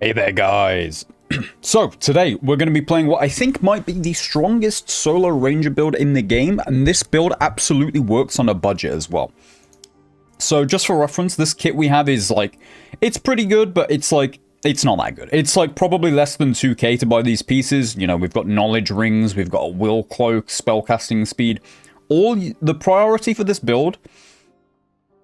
Hey there, guys. So, today we're going to be playing what I think might be the strongest solo ranger build in the game, and this build absolutely works on a budget as well. So, just for reference, this kit we have is like, it's pretty good, but it's like, it's not that good. It's like probably less than 2k to buy these pieces. You know, we've got knowledge rings, we've got a will cloak, spellcasting speed. The priority for this build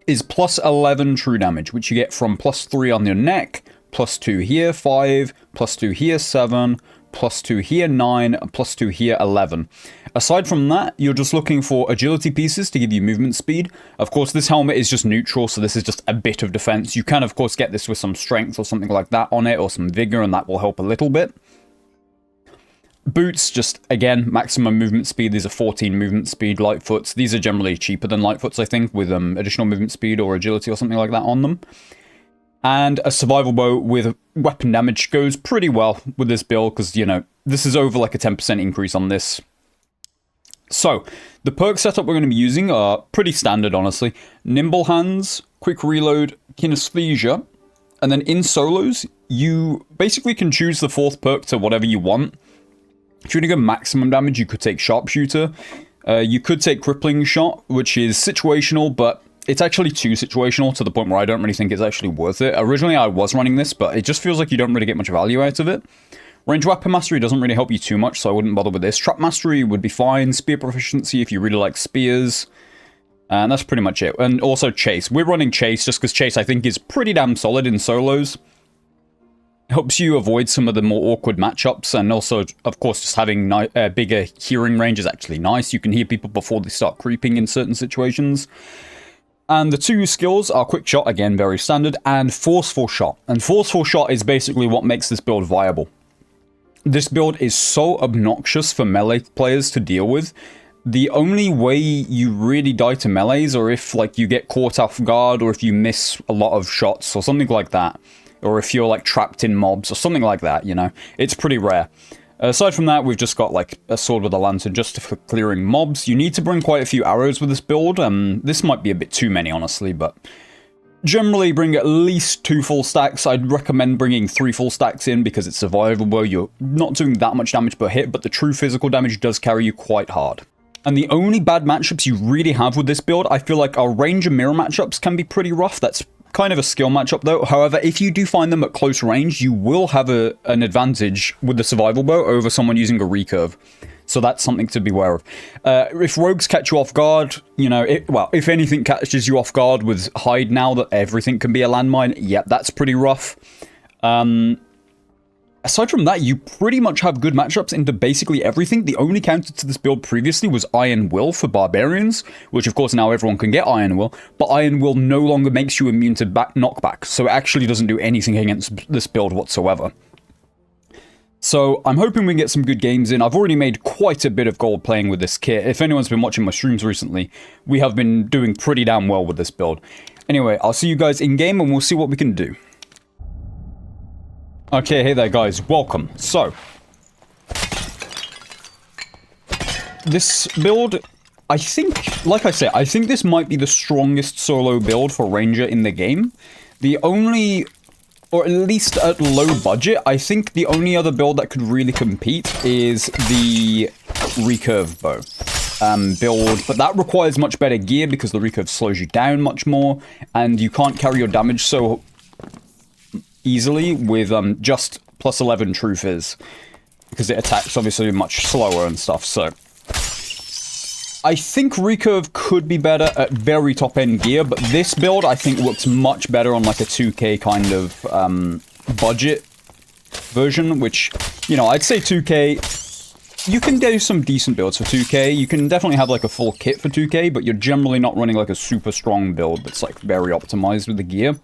is plus 11 true damage, which you get from plus 3 on your neck, plus 2 here, 5, plus 2 here, 7, plus 2 here, 9, and plus 2 here, 11. Aside from that, you're just looking for agility pieces to give you movement speed. Of course, this helmet is just neutral, so this is just a bit of defense. You can, of course, get this with some strength or something like that on it, or some vigor, and that will help a little bit. Boots, just, again, maximum movement speed. These are 14 movement speed. Lightfoots, these are generally cheaper than Lightfoots, I think, with additional movement speed or agility or something like that on them. And a survival bow with weapon damage goes pretty well with this build because, you know, this is over like a 10% increase on this. So, the perk setup we're going to be using are pretty standard, honestly. Nimble Hands, Quick Reload, Kinesthesia, and then in solos, you basically can choose the fourth perk to whatever you want. If you want to go maximum damage, you could take Sharpshooter. You could take Crippling Shot, which is situational, but it's actually too situational to the point where I don't really think it's actually worth it. Originally, I was running this, but it just feels like you don't really get much value out of it. Range Weapon Mastery doesn't really help you too much, so I wouldn't bother with this. Trap Mastery would be fine. Spear Proficiency if you really like spears. And that's pretty much it. And also Chase. We're running Chase just because Chase, I think, is pretty damn solid in solos. Helps you avoid some of the more awkward matchups, and also, of course, just having bigger hearing range is actually nice. You can hear people before they start creeping in certain situations. And the two skills are Quick Shot, again, very standard, and Forceful Shot. And Forceful Shot is basically what makes this build viable. This build is so obnoxious for melee players to deal with. The only way you really die to melees are if, like, you get caught off guard, or if you miss a lot of shots, or something like that. Or if you're, like, trapped in mobs, or something like that, you know? It's pretty rare. Aside from that, we've just got, like, a sword with a lantern just for clearing mobs. You need to bring quite a few arrows with this build. This might be a bit too many, honestly, but generally bring at least 2 full stacks. I'd recommend bringing 3 full stacks in because it's survivable. You're not doing that much damage per hit, but the true physical damage does carry you quite hard. And the only bad matchups you really have with this build, I feel like our range and mirror matchups can be pretty rough. That's kind of a skill matchup though. However, if you do find them at close range, you will have an advantage with the survival bow over someone using a recurve. So that's something to be aware of. If rogues catch you off guard, you know, if anything catches you off guard with hide now that everything can be a landmine, yeah, that's pretty rough. Aside from that, you pretty much have good matchups into basically everything. The only counter to this build previously was Iron Will for Barbarians, which of course now everyone can get Iron Will, but Iron Will no longer makes you immune to knockback, so it actually doesn't do anything against this build whatsoever. So I'm hoping we can get some good games in. I've already made quite a bit of gold playing with this kit. If anyone's been watching my streams recently, we have been doing pretty damn well with this build. Anyway, I'll see you guys in game and we'll see what we can do. Okay, hey there guys, welcome. So, this build, I think, like I said, I think this might be the strongest solo build for Ranger in the game. The only, or at least at low budget, I think the only other build that could really compete is the recurve bow build, but that requires much better gear because the recurve slows you down much more, and you can't carry your damage so easily with just plus 11 true fizz because it attacks obviously much slower and stuff. So I think recurve could be better at very top end gear, but this build I think works much better on like a 2k kind of budget version, which, you know, I'd say 2k, you can do some decent builds for 2k. You can definitely have like a full kit for 2k, but you're generally not running like a super strong build that's like very optimized with the gear.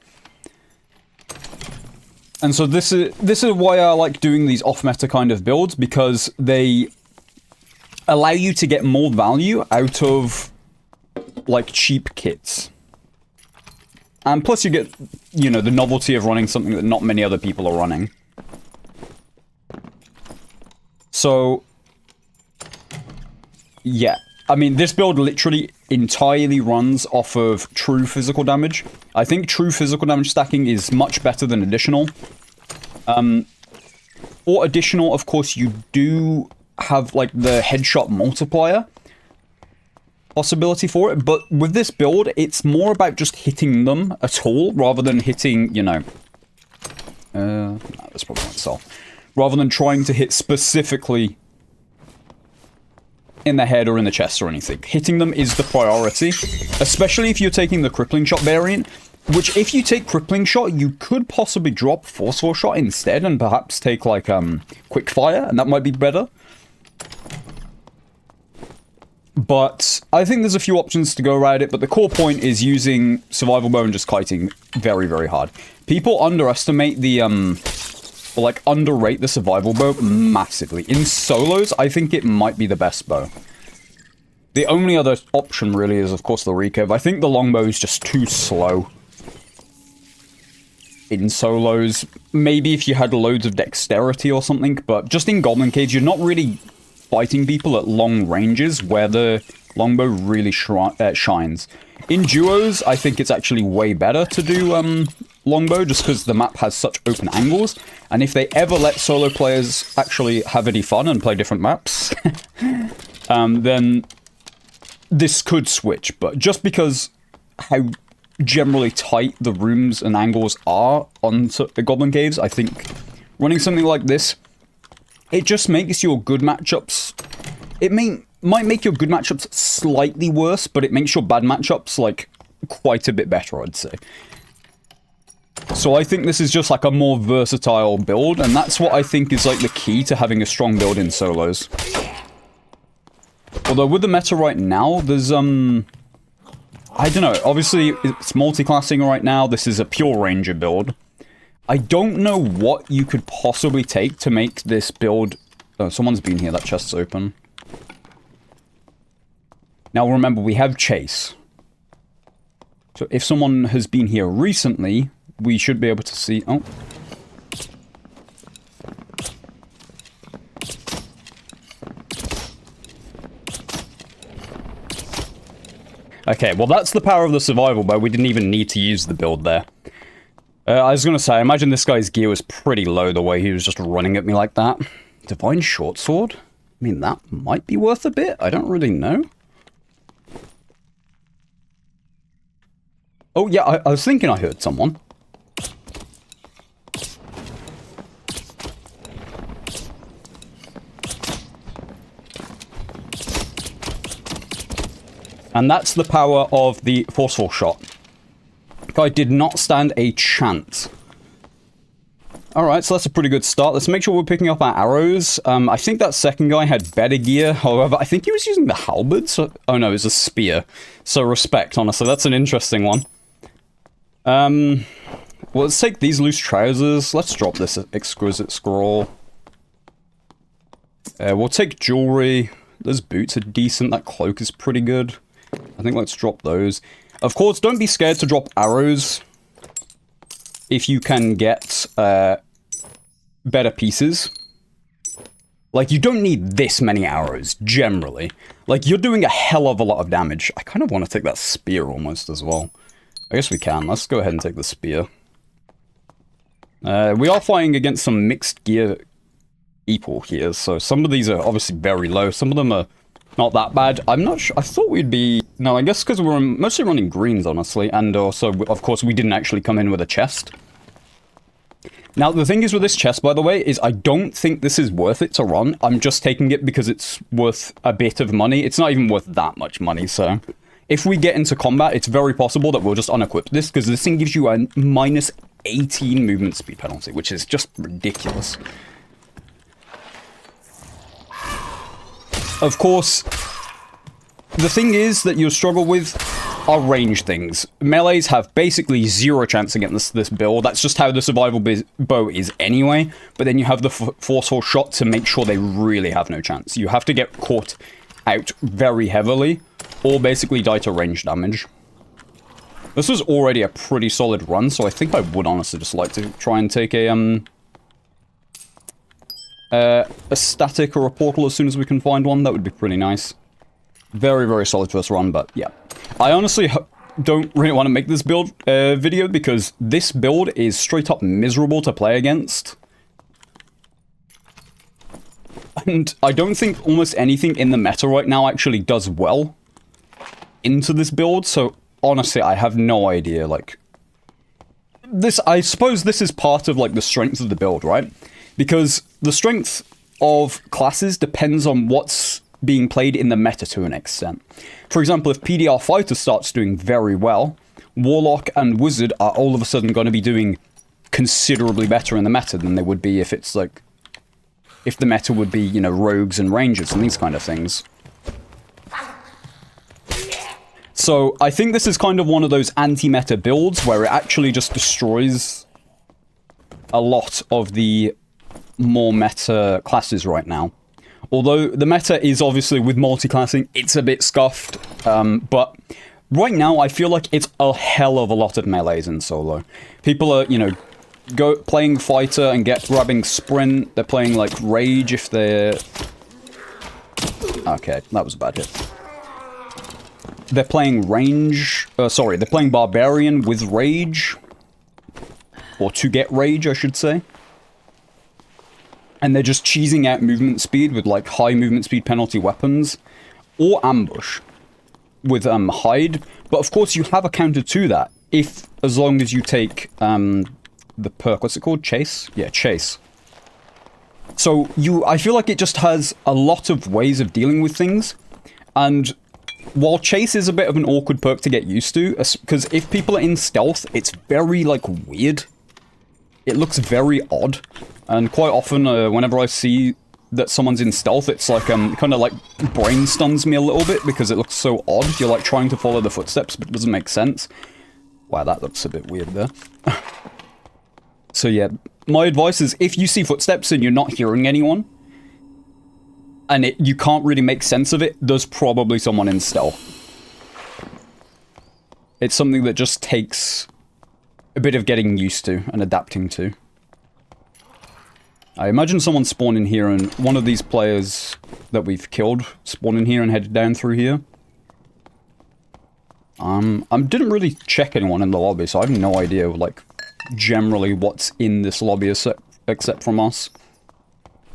And so this is why I like doing these off-meta kind of builds, because they allow you to get more value out of, like, cheap kits. And plus you get, you know, the novelty of running something that not many other people are running. So, yeah. I mean, this build literally entirely runs off of true physical damage. I think true physical damage stacking is much better than additional. For additional, of course, you do have, like, the headshot multiplier possibility for it, but with this build, it's more about just hitting them at all, rather than hitting, you know... no, that's probably not sell. Rather than trying to hit specifically in the head or in the chest or anything. Hitting them is the priority, especially if you're taking the crippling shot variant, which if you take crippling shot, you could possibly drop forceful shot instead and perhaps take, like, quick fire, and that might be better. But I think there's a few options to go around it, but the core point is using survival bow and just kiting very, very hard. People underestimate the, or like underrate the survival bow massively. In solos, I think it might be the best bow. The only other option really is, of course, the recurve. I think the longbow is just too slow in solos. Maybe if you had loads of dexterity or something, but just in Goblin Caves, you're not really fighting people at long ranges where the longbow really shines. In duos, I think it's actually way better to do longbow just because the map has such open angles, and if they ever let solo players actually have any fun and play different maps, then this could switch. But just because how generally tight the rooms and angles are on the Goblin Caves, I think running something like this, it just makes your good matchups... It might make your good matchups slightly worse, but it makes your bad matchups, like, quite a bit better, I'd say. So I think this is just, like, a more versatile build, and that's what I think is, like, the key to having a strong build in solos. Although, with the meta right now, there's, I don't know, obviously, it's multi-classing right now, this is a pure ranger build. I don't know what you could possibly take to make this build... Oh, someone's been here. That chest's open. Now, remember, we have chase. So if someone has been here recently, we should be able to see... Oh. Okay, well, that's the power of the survival bow. We didn't even need to use the build there. I was going to say, I imagine this guy's gear was pretty low the way he was just running at me like that. Divine Short Sword? I mean, that might be worth a bit. I don't really know. Oh, yeah, I was thinking I heard someone. And that's the power of the forceful shot. Guy did not stand a chance. Alright, so that's a pretty good start. Let's make sure we're picking up our arrows. I think that second guy had better gear. However, I think he was using the halberd. So oh no, it's a spear. So respect, honestly. That's an interesting one. Well, let's take these loose trousers. Let's drop this exquisite scroll. We'll take jewelry. Those boots are decent. That cloak is pretty good. I think let's drop those. Of course, don't be scared to drop arrows if you can get better pieces. Like, you don't need this many arrows, generally. Like, you're doing a hell of a lot of damage. I kind of want to take that spear almost as well. I guess we can. Let's go ahead and take the spear. We are fighting against some mixed gear people here, so some of these are obviously very low. Some of them are not that bad. I'm not sure. I thought we'd be... No, I guess because we're mostly running greens, honestly. And also, of course, we didn't actually come in with a chest. Now, the thing is with this chest, by the way, is I don't think this is worth it to run. I'm just taking it because it's worth a bit of money. It's not even worth that much money, so... If we get into combat, it's very possible that we'll just unequip this, because this thing gives you a minus 18 movement speed penalty, which is just ridiculous. Of course, the thing is that you'll struggle with are range things. Melees have basically zero chance against this build. That's just how the survival bow is anyway. But then you have the forceful shot to make sure they really have no chance. You have to get caught out very heavily, or basically die to range damage. This was already a pretty solid run, so I think I would honestly just like to try and take a static or a portal as soon as we can find one. That would be pretty nice. Very, very solid first run, but yeah. I honestly don't really want to make this build video because this build is straight up miserable to play against. And I don't think almost anything in the meta right now actually does well into this build, so honestly, I have no idea, like... I suppose this is part of, like, the strength of the build, right? Because the strength of classes depends on what's being played in the meta to an extent. For example, if PDR Fighter starts doing very well, Warlock and Wizard are all of a sudden going to be doing considerably better in the meta than they would be if it's, like... If the meta would be, you know, Rogues and Rangers and these kind of things. So, I think this is kind of one of those anti-meta builds where it actually just destroys a lot of the more meta classes right now. Although the meta is obviously, with multi-classing, it's a bit scuffed. But right now, I feel like it's a hell of a lot of melees in solo. People are, you know, playing fighter and grabbing sprint. They're playing, like, rage if they're... Okay, that was a bad hit. They're playing range... sorry, they're playing barbarian with rage. Or to get rage, I should say. And they're just cheesing out movement speed with, like, high movement speed penalty weapons. Or ambush with hide. But of course, you have a counter to that. As long as you take the perk... What's it called? Chase? Yeah, chase. So, I feel like it just has a lot of ways of dealing with things. And... while chase is a bit of an awkward perk to get used to, because if people are in stealth, it's very, like, weird. It looks very odd. And quite often, whenever I see that someone's in stealth, it's like, kind of, like, brain stuns me a little bit, because it looks so odd. You're, like, trying to follow the footsteps, but it doesn't make sense. Wow, that looks a bit weird there. So, yeah, my advice is, if you see footsteps and you're not hearing anyone, and you can't really make sense of it, there's probably someone in stealth. It's something that just takes a bit of getting used to and adapting to. I imagine someone spawned in here and one of these players that we've killed spawned in here and headed down through here. I didn't really check anyone in the lobby, so I have no idea, like, generally what's in this lobby except from us.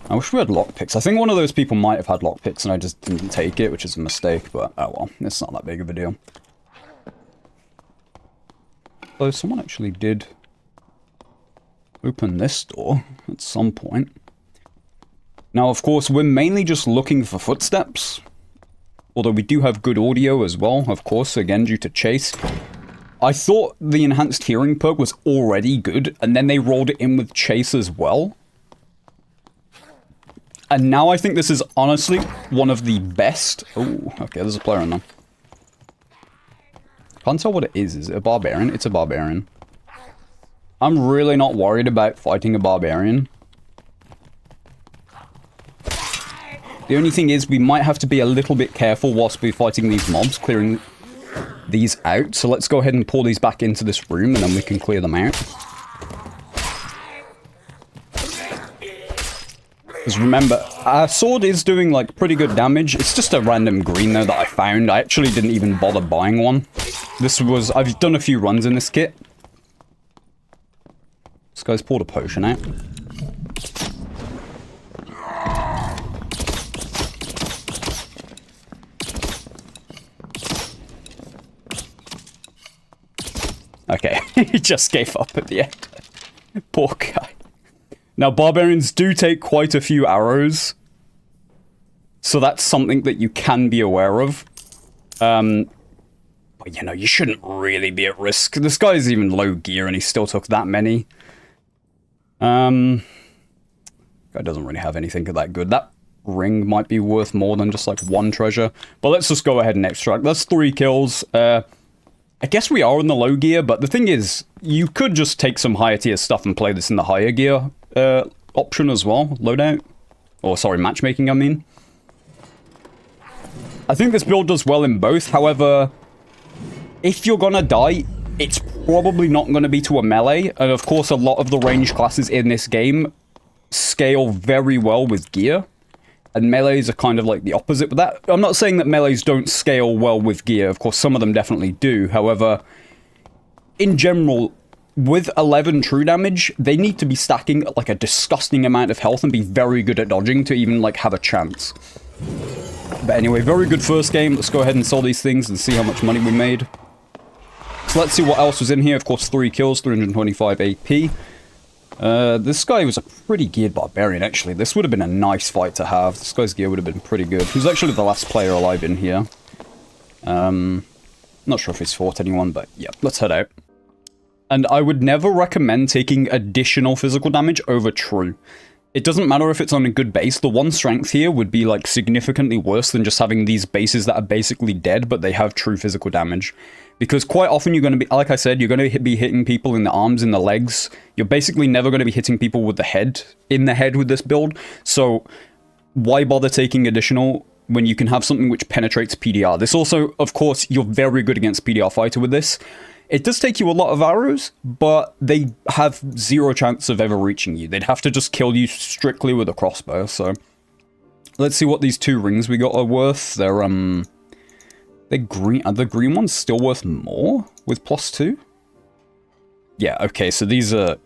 I wish we had lockpicks. I think one of those people might have had lockpicks and I just didn't take it, which is a mistake, but oh well, it's not that big of a deal. Though someone actually did open this door at some point. Now, of course, we're mainly just looking for footsteps. Although we do have good audio as well, of course, again, due to chase. I thought the enhanced hearing perk was already good, and then they rolled it in with chase as well. And now I think this is honestly one of the best... Oh, okay, there's a player in there. Can't tell what it is. Is it a barbarian? It's a barbarian. I'm really not worried about fighting a barbarian. The only thing is we might have to be a little bit careful whilst we're fighting these mobs, clearing these out. So let's go ahead and pull these back into this room and then we can clear them out. Because remember, our sword is doing, like, pretty good damage. It's just a random green, though, that I found. I actually didn't even bother buying one. I've done a few runs in this kit. This guy's poured a potion out. Okay, he just gave up at the end. Poor guy. Now, barbarians do take quite a few arrows, so that's something that you can be aware of. But, you know, you shouldn't really be at risk. This guy's even low gear, and he still took that many. Guy doesn't really have anything that good. That ring might be worth more than just, like, one treasure. But let's just go ahead and extract. That's 3 kills. I guess we are in the low gear, but the thing is, you could just take some higher tier stuff and play this in the higher gear option as well, loadout. Or, sorry, matchmaking, I mean. I think this build does well in both, however, if you're gonna die, it's probably not gonna be to a melee, and of course a lot of the range classes in this game scale very well with gear, and melees are kind of like the opposite with that. I'm not saying that melees don't scale well with gear, of course some of them definitely do, however, in general, with 11 true damage, they need to be stacking like a disgusting amount of health and be very good at dodging to even like have a chance. But anyway, very good first game. Let's go ahead and sell these things and see how much money we made. So let's see what else was in here. Of course, 3 kills, 325 AP. This guy was a pretty geared barbarian, actually. This would have been a nice fight to have. This guy's gear would have been pretty good. He was actually the last player alive in here. Not sure if he's fought anyone, but yeah, let's head out. And I would never recommend taking additional physical damage over true. It doesn't matter if it's on a good base, the 1 strength here would be like significantly worse than just having these bases that are basically dead, but they have true physical damage. Because quite often you're going to be, like I said, you're going to be hitting people in the arms, in the legs. You're basically never going to be hitting people with the head, in the head with this build. So why bother taking additional when you can have something which penetrates PDR? This also, of course, you're very good against PDR fighter with this. It does take you a lot of arrows, but they have 0 chance of ever reaching you. They'd have to just kill you strictly with a crossbow, so... Let's see what these 2 rings we got are worth. They're green. Are the green ones still worth more with +2? Yeah, okay, so these are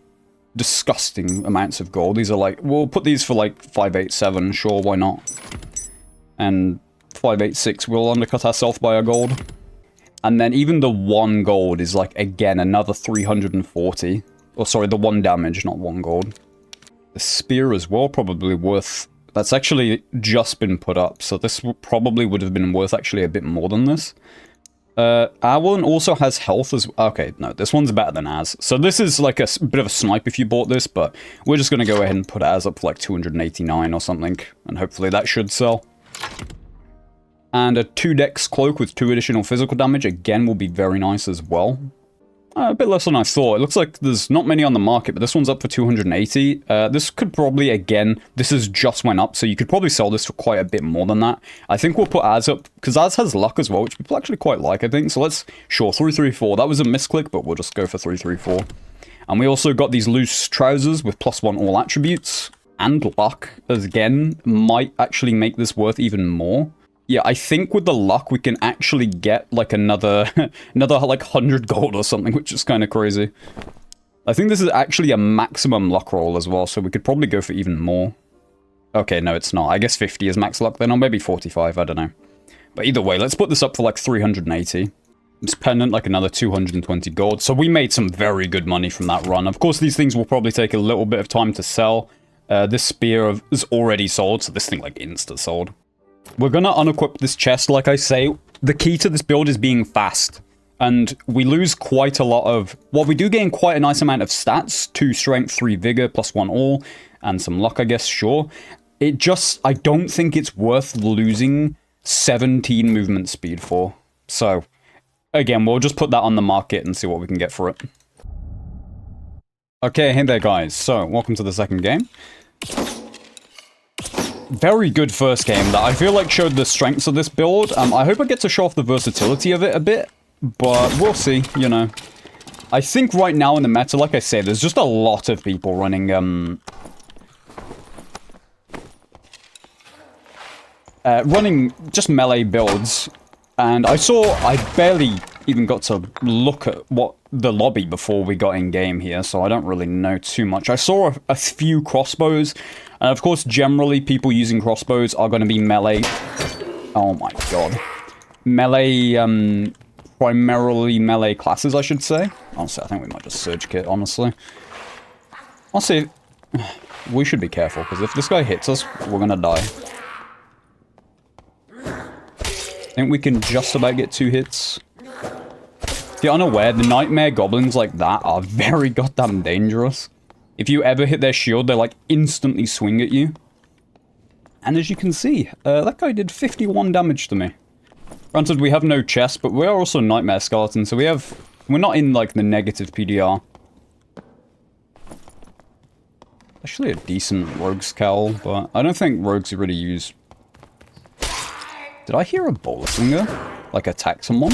disgusting amounts of gold. These are like... We'll put these for like 587, sure, why not? And 586, we'll undercut ourselves by a gold. And then even the 1 gold is like, again, another 340. Oh, sorry, the 1 damage, not 1 gold. The spear as well, probably worth... That's actually just been put up, so this probably would have been worth actually a bit more than this. Our one also has health as... Okay, no, this one's better than ours. So this is like a bit of a snipe if you bought this, but we're just going to go ahead and put ours up for like 289 or something, and hopefully that should sell. And a 2 dex cloak with 2 additional physical damage, again, will be very nice as well. A bit less than I thought. It looks like there's not many on the market, but this one's up for 280. This could probably, again, this has just went up, so you could probably sell this for quite a bit more than that. I think we'll put ours up, because ours has luck as well, which people actually quite like, I think. So let's, sure, 334. That was a misclick, but we'll just go for 334. And we also got these loose trousers with +1 all attributes. And luck, as again, might actually make this worth even more. Yeah, I think with the luck, we can actually get, like, another, like, 100 gold or something, which is kind of crazy. I think this is actually a maximum luck roll as well, so we could probably go for even more. Okay, no, it's not. I guess 50 is max luck then, or maybe 45, I don't know. But either way, let's put this up for, like, 380. This pendant, like, another 220 gold. So we made some very good money from that run. Of course, these things will probably take a little bit of time to sell. This spear is already sold, so this thing, like, insta-sold. We're gonna unequip this chest, like I say. The key to this build is being fast. And we lose quite a lot of... Well, we do gain quite a nice amount of stats. 2 strength, 3 vigor, +1 all. And some luck, I guess, sure. It just... I don't think it's worth losing 17 movement speed for. So, again, we'll just put that on the market and see what we can get for it. Okay, hey there, guys. So, welcome to the second game. Very good first game that I feel like showed the strengths of this build. I hope I get to show off the versatility of it a bit, but we'll see, you know. I think right now in the meta, like I say, there's just a lot of people running, running just melee builds. And I barely even got to look at what the lobby before we got in game here, so I don't really know too much. I saw a few crossbows, and of course, generally, people using crossbows are going to be melee. Oh my god. Melee, primarily melee classes, I should say. Honestly, I think we might just surge kit, honestly. Honestly, we should be careful, because if this guy hits us, we're going to die. I think we can just about get 2 hits. If you're unaware, the nightmare goblins like that are very goddamn dangerous. If you ever hit their shield, they like instantly swing at you. And as you can see, that guy did 51 damage to me. Granted, we have no chest, but we are also nightmare skeletons, so we're not in like the negative PDR. Actually a decent rogue's cowl, but I don't think rogues really use... Did I hear a boulder slinger? Like attack someone?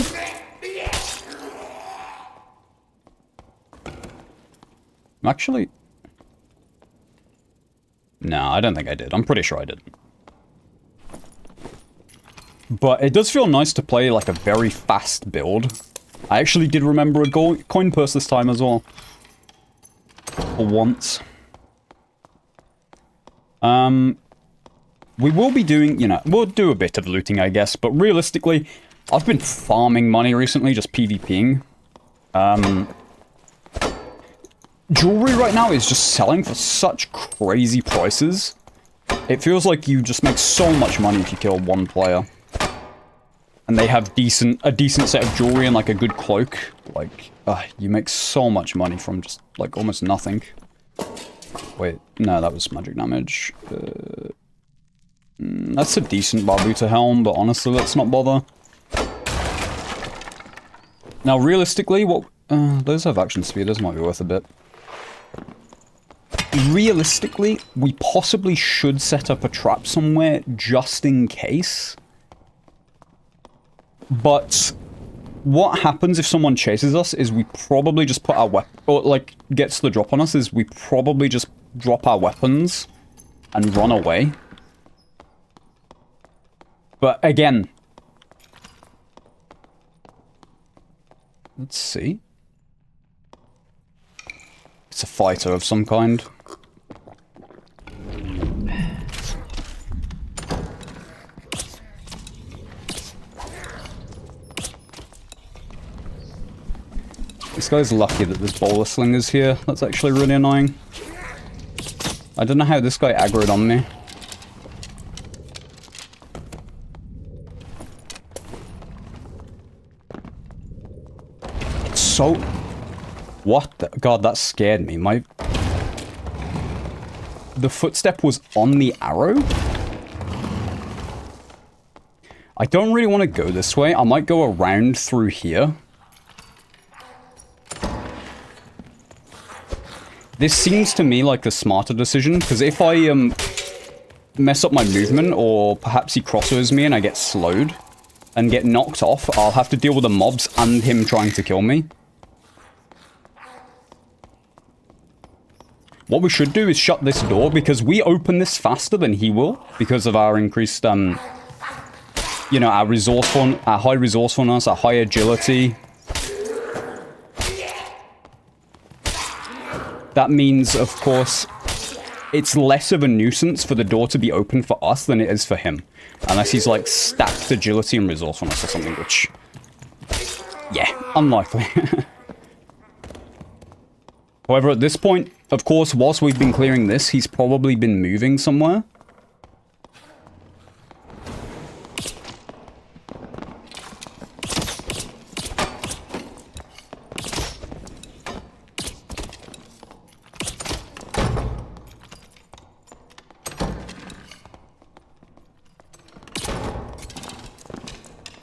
Actually... No, I don't think I did. I'm pretty sure I did. But it does feel nice to play like a very fast build. I actually did remember a coin purse this time as well. for once. We will be doing, you know, we'll do a bit of looting, I guess, but realistically, I've been farming money recently, just PvPing. Jewelry right now is just selling for such crazy prices. It feels like you just make so much money if you kill one player. And they have a decent set of jewelry and like a good cloak. Like, you make so much money from just like almost nothing. Wait, no, that was magic damage. That's a decent Barbuta helm, but honestly, let's not bother. Now, realistically, what... those have action speed, those might be worth a bit. Realistically, we possibly should set up a trap somewhere just in case. But what happens if someone chases us is we probably just put our weapon... Or, like, gets the drop on us is we probably just drop our weapons and run away. But, again... Let's see. It's a fighter of some kind. This guy's lucky that there's bowler slingers here. That's actually really annoying. I don't know how this guy aggroed on me. It's so... What the... God, that scared me. The footstep was on the arrow? I don't really want to go this way. I might go around through here. This seems to me like the smarter decision, because if I mess up my movement, or perhaps he crosses me and I get slowed and get knocked off, I'll have to deal with the mobs and him trying to kill me. What we should do is shut this door, because we open this faster than he will, because of our increased, you know, our high resourcefulness, our high agility. That means, of course, it's less of a nuisance for the door to be open for us than it is for him. Unless he's, like, stacked agility and resourcefulness or something, which... Yeah, unlikely. However, at this point, of course, whilst we've been clearing this, he's probably been moving somewhere.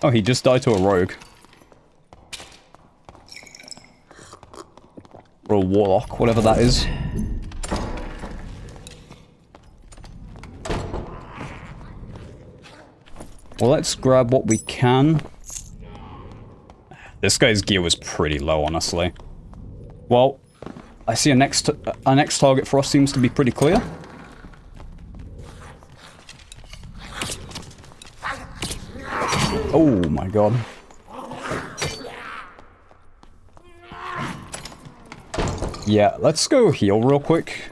Oh, he just died to a rogue. Or a warlock, whatever that is. Well, let's grab what we can. This guy's gear was pretty low, honestly. Well, I see our next target for us seems to be pretty clear. Oh my god. Yeah, let's go heal real quick.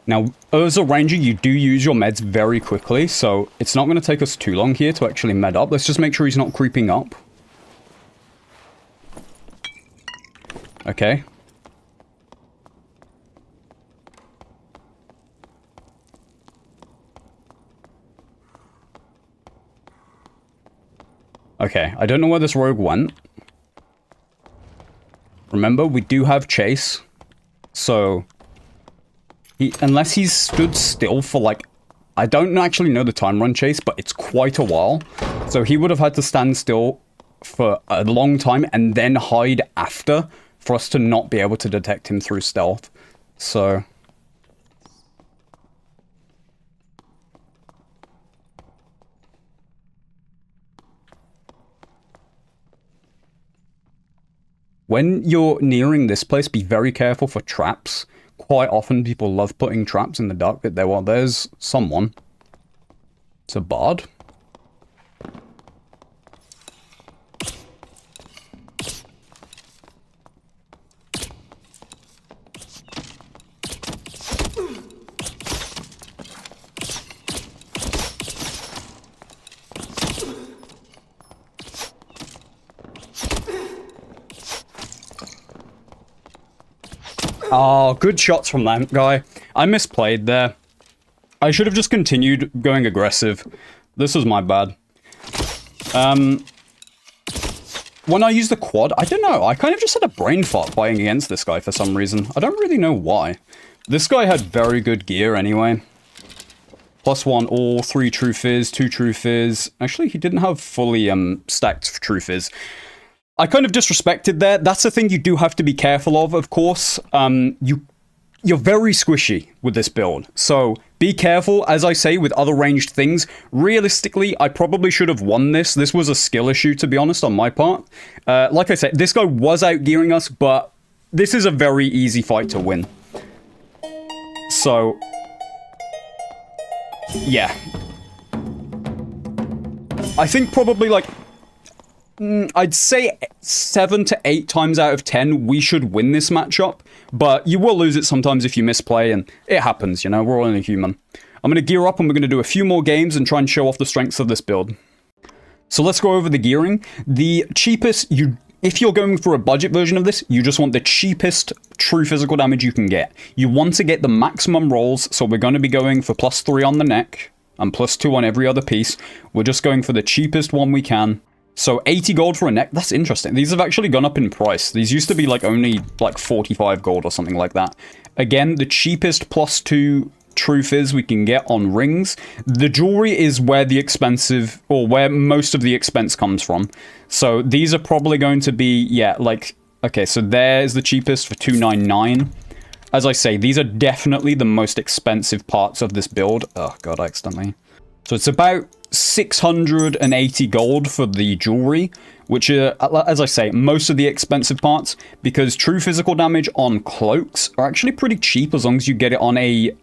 Now, as a ranger, you do use your meds very quickly, so it's not going to take us too long here to actually med up. Let's just make sure he's not creeping up. Okay. Okay, I don't know where this rogue went. Remember, we do have chase, so... unless he's stood still for, like... I don't actually know the time run chase, but it's quite a while. So he would have had to stand still for a long time and then hide after for us to not be able to detect him through stealth. So... When you're nearing this place, be very careful for traps. Quite often people love putting traps in the dark bit there. Well, there's someone. It's a bard. Oh, good shots from that guy. I misplayed there. I should have just continued going aggressive. This was my bad. When I used the quad, I don't know. I kind of just had a brain fart fighting against this guy for some reason. I don't really know why. This guy had very good gear anyway. +1 all, 3 true fizz, 2 true fizz. Actually, he didn't have fully stacked true fizz. I kind of disrespected there. That's the thing you do have to be careful of course. You're very squishy with this build. So be careful, as I say, with other ranged things. Realistically, I probably should have won this. This was a skill issue, to be honest, on my part. Like I said, this guy was outgearing us, but this is a very easy fight to win. So, yeah. I think probably like... I'd say 7 to 8 times out of 10 we should win this matchup, but you will lose it sometimes if you misplay, and it happens, you know, we're all only human. I'm going to gear up and we're going to do a few more games and try and show off the strengths of this build. So let's go over the gearing. The cheapest, if you're going for a budget version of this, you just want the cheapest true physical damage you can get. You want to get the maximum rolls, so we're going to be going for +3 on the neck and +2 on every other piece. We're just going for the cheapest one we can. So 80 gold for a neck, that's interesting. These have actually gone up in price. These used to be like only like 45 gold or something like that. Again, the cheapest +2 true fizz we can get on rings. The jewelry is where the expensive, or where most of the expense comes from. So these are probably going to be, yeah, like, okay, so there's the cheapest for 299. As I say, these are definitely the most expensive parts of this build. Oh god, I accidentally... So it's about 680 gold for the jewelry, which are, as I say, most of the expensive parts, because true physical damage on cloaks are actually pretty cheap as long as you get it on a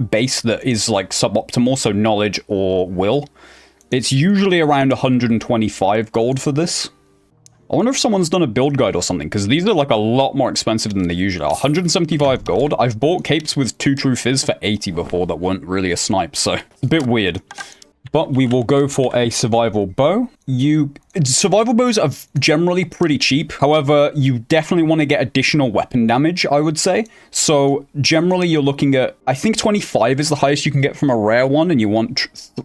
base that is like suboptimal, so knowledge or will. It's usually around 125 gold for this. I wonder if someone's done a build guide or something, because these are like a lot more expensive than they usually are. 175 gold. I've bought capes with 2 true fizz for 80 before that weren't really a snipe, so it's a bit weird. But we will go for a survival bow. Survival bows are generally pretty cheap. However, you definitely want to get additional weapon damage, I would say. So generally you're looking at, I think 25 is the highest you can get from a rare one, and you want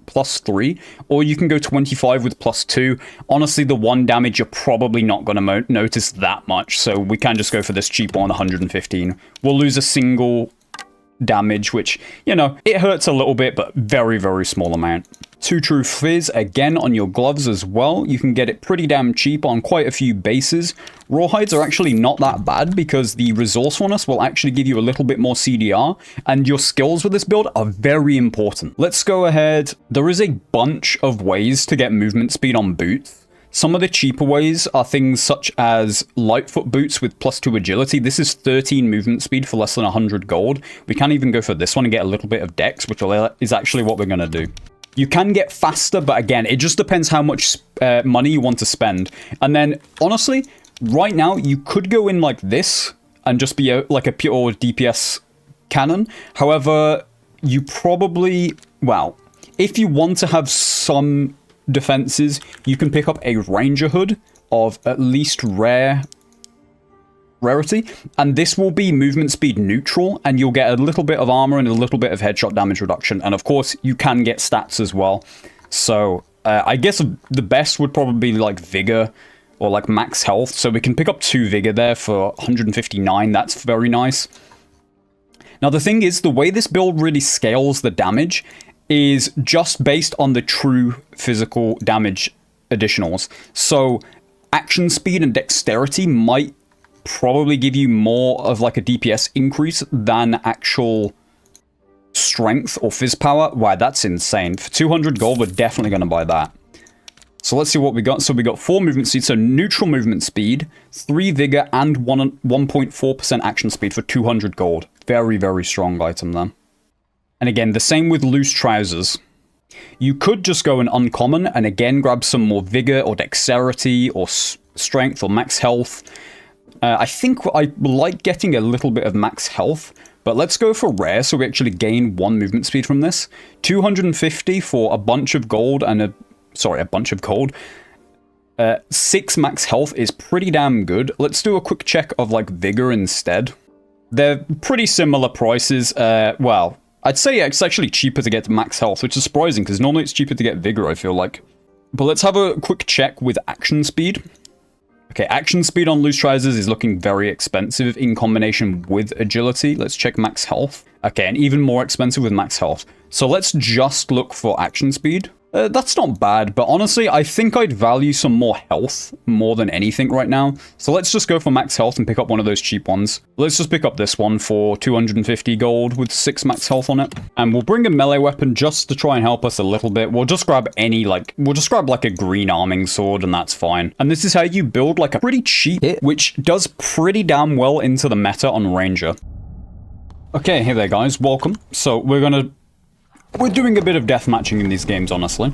+3. Or you can go 25 with +2. Honestly, the 1 damage you're probably not going to notice that much. So we can just go for this cheap one, 115. We'll lose a single damage, which, you know, it hurts a little bit, but very, very small amount. 2 true fizz, again, on your gloves as well. You can get it pretty damn cheap on quite a few bases. Rawhides are actually not that bad, because the resourcefulness will actually give you a little bit more CDR, and your skills with this build are very important. Let's go ahead. There is a bunch of ways to get movement speed on boots. Some of the cheaper ways are things such as Lightfoot boots with +2 agility. This is 13 movement speed for less than 100 gold. We can even go for this one and get a little bit of dex, which is actually what we're going to do. You can get faster, but again, it just depends how much money you want to spend. And then, honestly, right now, you could go in like this and just be like a pure DPS cannon. However, you probably, well, if you want to have some defenses, you can pick up a ranger hood of at least rarity, and this will be movement speed neutral, and you'll get a little bit of armor and a little bit of headshot damage reduction, and of course you can get stats as well. So I guess the best would probably be like vigor or like max health, so we can pick up 2 vigor there for 159. That's very nice. Now the thing is, the way this build really scales the damage is just based on the true physical damage additionals. So action speed and dexterity might probably give you more of like a DPS increase than actual strength or fizz power. Wow, that's insane. For 200 gold, we're definitely going to buy that. So let's see what we got. So we got 4 movement speed, so neutral movement speed, 3 vigor, and 1.4% action speed for 200 gold. Very, very strong item there. And again, the same with loose trousers. You could just go an uncommon and again grab some more vigor or dexterity or strength or max health. I think I like getting a little bit of max health, but let's go for rare so we actually gain 1 movement speed from this. 250 for a bunch of gold and a bunch of gold. 6 max health is pretty damn good. Let's do a quick check of like vigor instead. They're pretty similar prices. Well, I'd say it's actually cheaper to get max health, which is surprising because normally it's cheaper to get vigor, I feel like. But let's have a quick check with action speed. Okay, action speed on loose trousers is looking very expensive in combination with agility. Let's check max health. Okay, and even more expensive with max health. So let's just look for action speed. That's not bad, but honestly, I think I'd value some more health more than anything right now. So let's just go for max health and pick up one of those cheap ones. Let's just pick up this one for 250 gold with 6 max health on it. And we'll bring a melee weapon just to try and help us a little bit. We'll just grab like a green arming sword and that's fine. And this is how you build like a pretty cheap hit, which does pretty damn well into the meta on Ranger. Okay, hey there guys, welcome. So we're doing a bit of deathmatching in these games, honestly.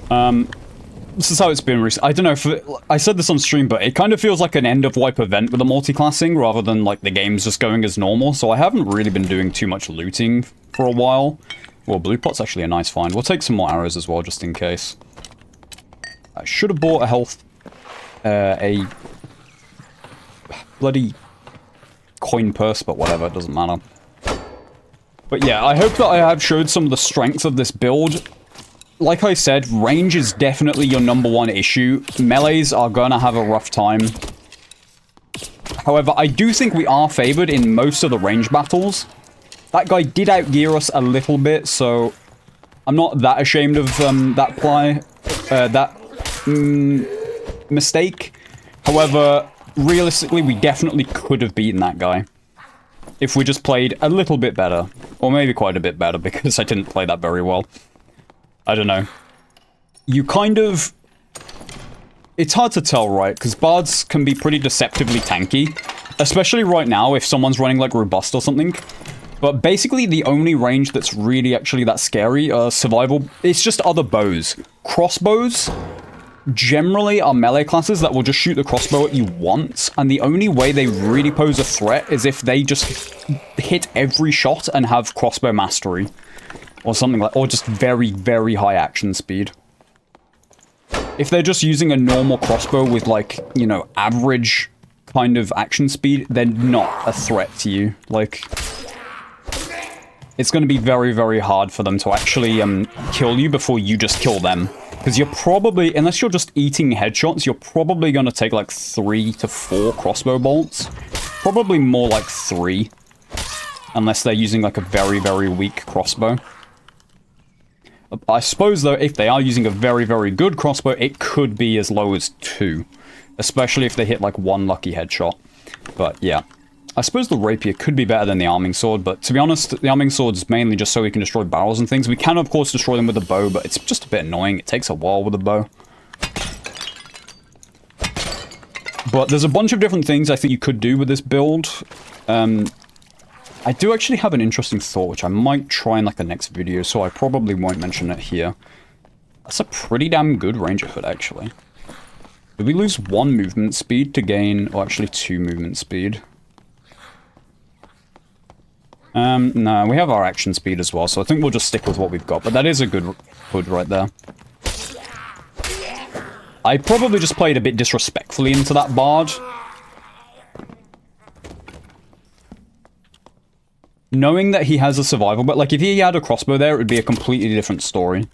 This is how it's been recently. I don't know, I said this on stream, but it kind of feels like an end-of-wipe event with the multi-classing, rather than, like, the game's just going as normal, so I haven't really been doing too much looting for a while. Well, blue pot's actually a nice find. We'll take some more arrows as well, just in case. I should have bought a bloody coin purse, but whatever, it doesn't matter. But yeah, I hope that I have showed some of the strengths of this build. Like I said, range is definitely your #1 issue. Melees are gonna have a rough time. However, I do think we are favored in most of the range battles. That guy did outgear us a little bit, so I'm not that ashamed of that mistake. However, realistically, we definitely could have beaten that guy if we just played a little bit better. Or maybe quite a bit better, because I didn't play that very well. I don't know. You kind of... It's hard to tell, right? Because bards can be pretty deceptively tanky. Especially right now, if someone's running, like, robust or something. But basically, the only range that's really actually that scary, survival, it's just other bows. Crossbows generally are melee classes that will just shoot the crossbow at you once, and the only way they really pose a threat is if they just hit every shot and have crossbow mastery. Or something like, or just very, very high action speed. If they're just using a normal crossbow with, like, you know, average kind of action speed, they're not a threat to you. Like, it's going to be very, very hard for them to actually kill you before you just kill them. Because you're probably, unless you're just eating headshots, you're probably going to take like 3 to 4 crossbow bolts. Probably more like 3. Unless they're using like a very, very weak crossbow. I suppose though, if they are using a very, very good crossbow, it could be as low as 2. Especially if they hit like 1 lucky headshot. But yeah. I suppose the rapier could be better than the arming sword, but to be honest, the arming sword's mainly just so we can destroy barrels and things. We can, of course, destroy them with a bow, but it's just a bit annoying. It takes a while with a bow. But there's a bunch of different things I think you could do with this build. I do actually have an interesting thought, which I might try in, like, the next video, so I probably won't mention it here. That's a pretty damn good ranger hood, actually. Did we lose 1 movement speed to gain... or actually 2 movement speed? No, we have our action speed as well, so I think we'll just stick with what we've got. But that is a good hood right there. I probably just played a bit disrespectfully into that bard. Knowing that he has a survival, but like if he had a crossbow there, it would be a completely different story.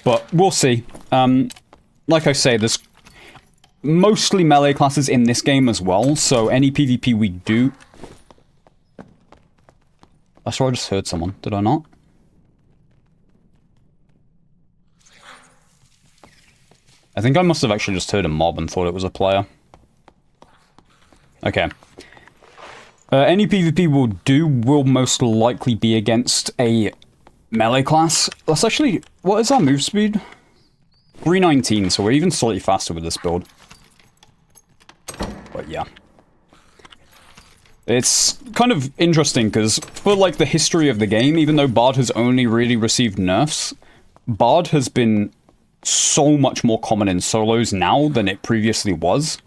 But we'll see. Like I say, there's mostly melee classes in this game as well, so any PvP we do... I swear I just heard someone, did I not? I think I must have actually just heard a mob and thought it was a player. Okay. Any PvP we'll do will most likely be against a melee class. Let's actually... What is our move speed? 319, so we're even slightly faster with this build. But yeah. It's kind of interesting, because for, like, the history of the game, even though Bard has only really received nerfs, Bard has been so much more common in solos now than it previously was.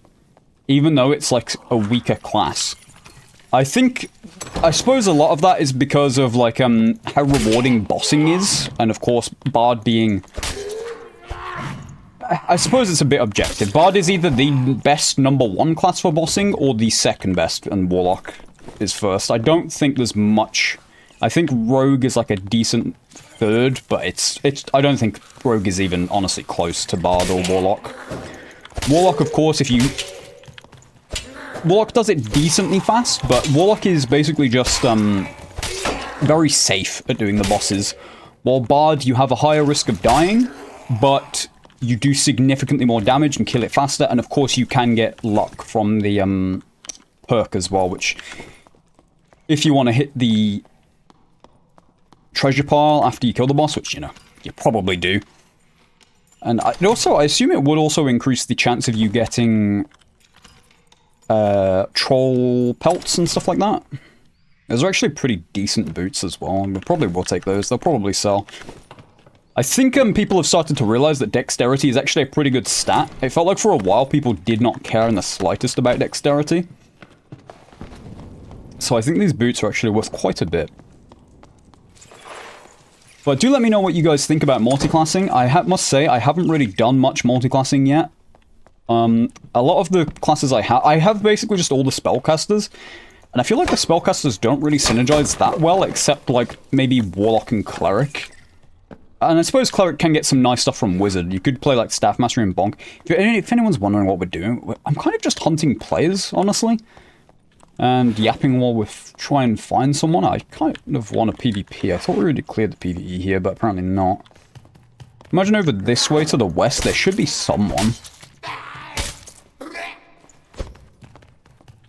Even though it's, like, a weaker class. I suppose a lot of that is because of, like, how rewarding bossing is, and of course, Bard being... I suppose it's a bit objective. Bard is either the best #1 class for bossing, or the second best, and Warlock is first. I don't think there's much... I think Rogue is, like, a decent third, but I don't think Rogue is even, honestly, close to Bard or Warlock. Warlock, of course, if you... Warlock does it decently fast, but Warlock is basically just, very safe at doing the bosses. While Bard, you have a higher risk of dying, but you do significantly more damage and kill it faster, and of course you can get luck from the, perk as well, which... If you want to hit the treasure pile after you kill the boss, which, you know, you probably do. And I assume it would also increase the chance of you getting... troll pelts and stuff like that. Those are actually pretty decent boots as well, and we probably will take those. They'll probably sell. I think people have started to realize that dexterity is actually a pretty good stat. It felt like for a while people did not care in the slightest about dexterity. So I think these boots are actually worth quite a bit. But do let me know what you guys think about multiclassing. I must say, I haven't really done much multiclassing yet. A lot of the classes I have basically just all the spellcasters, and I feel like the spellcasters don't really synergize that well, except, like, maybe Warlock and Cleric. And I suppose Cleric can get some nice stuff from Wizard. You could play, like, Staff Mastery and Bonk. If anyone's wondering what we're doing, I'm kind of just hunting players, honestly. And yapping while we try and find someone. I kind of want a PvP. I thought we already cleared the PvE here, but apparently not. Imagine over this way to the west, there should be someone.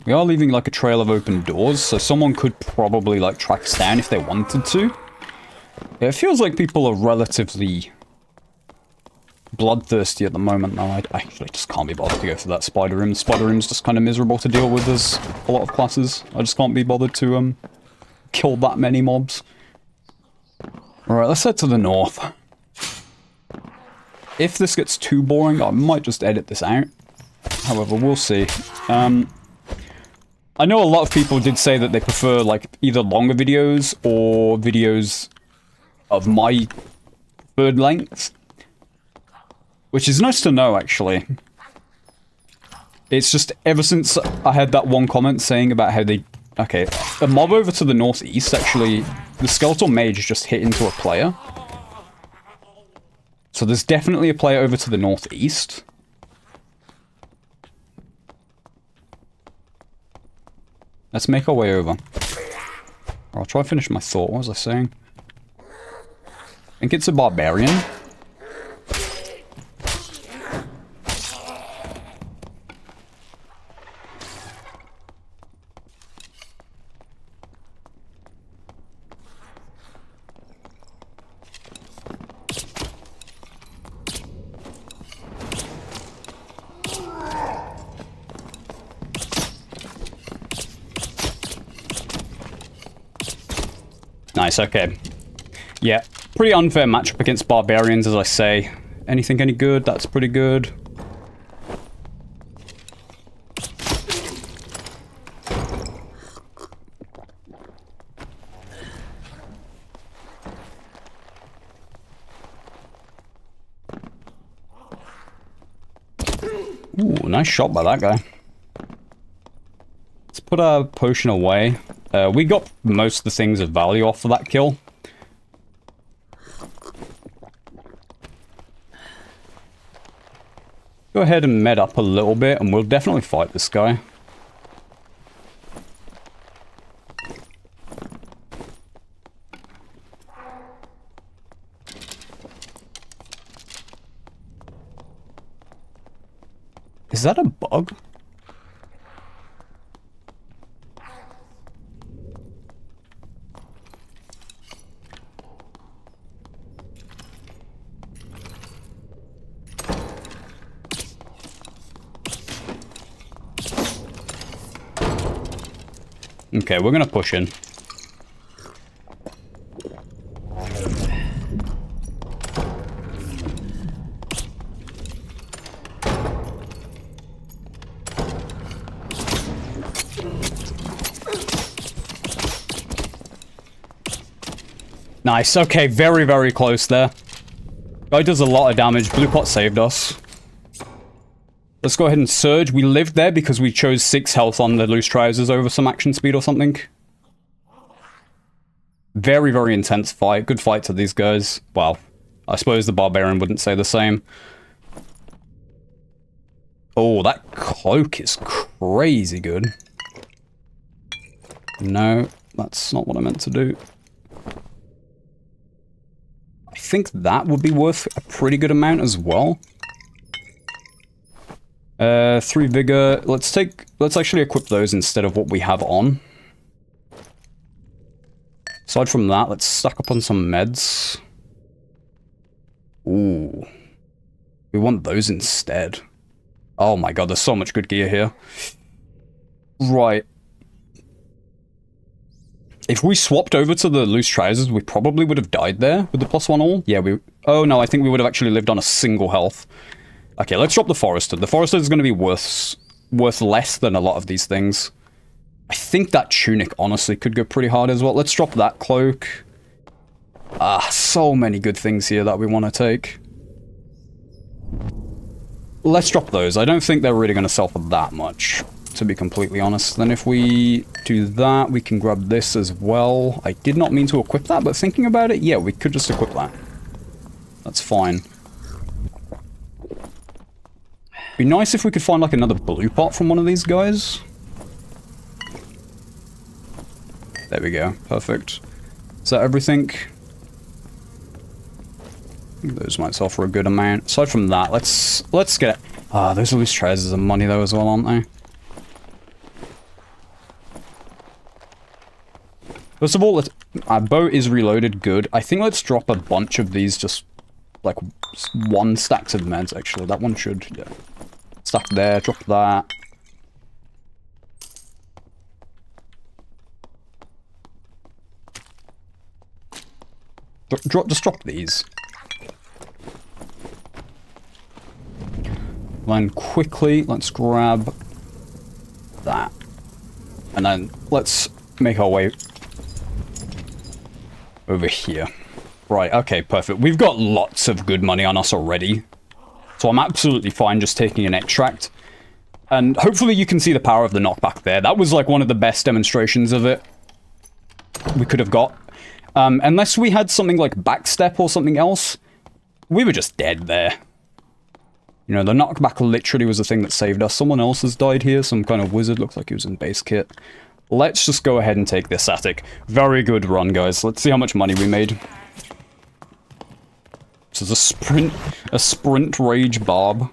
We are leaving, like, a trail of open doors, so someone could probably, like, track us down if they wanted to. Yeah, it feels like people are relatively bloodthirsty at the moment, though. I actually just can't be bothered to go for that spider room. Spider room's just kind of miserable to deal with as a lot of classes. I just can't be bothered to, kill that many mobs. Alright, let's head to the north. If this gets too boring, I might just edit this out. However, we'll see. I know a lot of people did say that they prefer, like, either longer videos or videos of my preferred length. Which is nice to know, actually. It's just, ever since I had that one comment saying about how they... Okay, a mob over to the northeast, actually, the Skeletal Mage just hit into a player. So there's definitely a player over to the northeast. Let's make our way over. I'll try and finish my thought. What was I saying? I think it's a barbarian. Nice, okay. Yeah, pretty unfair matchup against barbarians, as I say. Anything any good? That's pretty good. Ooh, nice shot by that guy. Let's put our potion away. We got most of the things of value off of that kill. Go ahead and med up a little bit, and we'll definitely fight this guy. Is that a bug? Okay, we're gonna push in. Nice, okay, very, very close there. Guy does a lot of damage. Blue pot saved us. Let's go ahead and surge. We lived there because we chose 6 health on the loose trousers over some action speed or something. Very, very intense fight. Good fight to these guys. Well, I suppose the barbarian wouldn't say the same. Oh, that cloak is crazy good. No, that's not what I meant to do. I think that would be worth a pretty good amount as well. 3 vigor. Let's actually equip those instead of what we have on. Aside from that, let's stack up on some meds. Ooh. We want those instead. Oh my god, there's so much good gear here. Right. If we swapped over to the loose trousers, we probably would have died there with the +1 all. Yeah, oh no, I think we would have actually lived on a single health. Okay, let's drop the Forester. The Forester is going to be worth less than a lot of these things. I think that tunic, honestly, could go pretty hard as well. Let's drop that cloak. Ah, so many good things here that we want to take. Let's drop those. I don't think they're really going to sell for that much, to be completely honest. Then if we do that, we can grab this as well. I did not mean to equip that, but thinking about it, yeah, we could just equip that. That's fine. Be nice if we could find like another blue pot from one of these guys. There we go. Perfect. Is that everything? Those might sell for a good amount. Aside from that, let's get it. Ah, those loose trousers are money though as well, aren't they? First of all, our bow is reloaded good. I think let's drop a bunch of these, just like 1 stacks of meds actually. That one should, yeah. Stack there, drop that. Just drop these. Then quickly, let's grab that. And then let's make our way over here. Right, okay, perfect. We've got lots of good money on us already. So I'm absolutely fine just taking an extract. And hopefully you can see the power of the knockback there. That was like one of the best demonstrations of it we could have got. Unless we had something like backstep or something else, we were just dead there. You know, the knockback literally was the thing that saved us. Someone else has died here, some kind of wizard. Looks like he was in base kit. Let's just go ahead and take this attic. Very good run, guys. Let's see how much money we made. This is a sprint rage bard.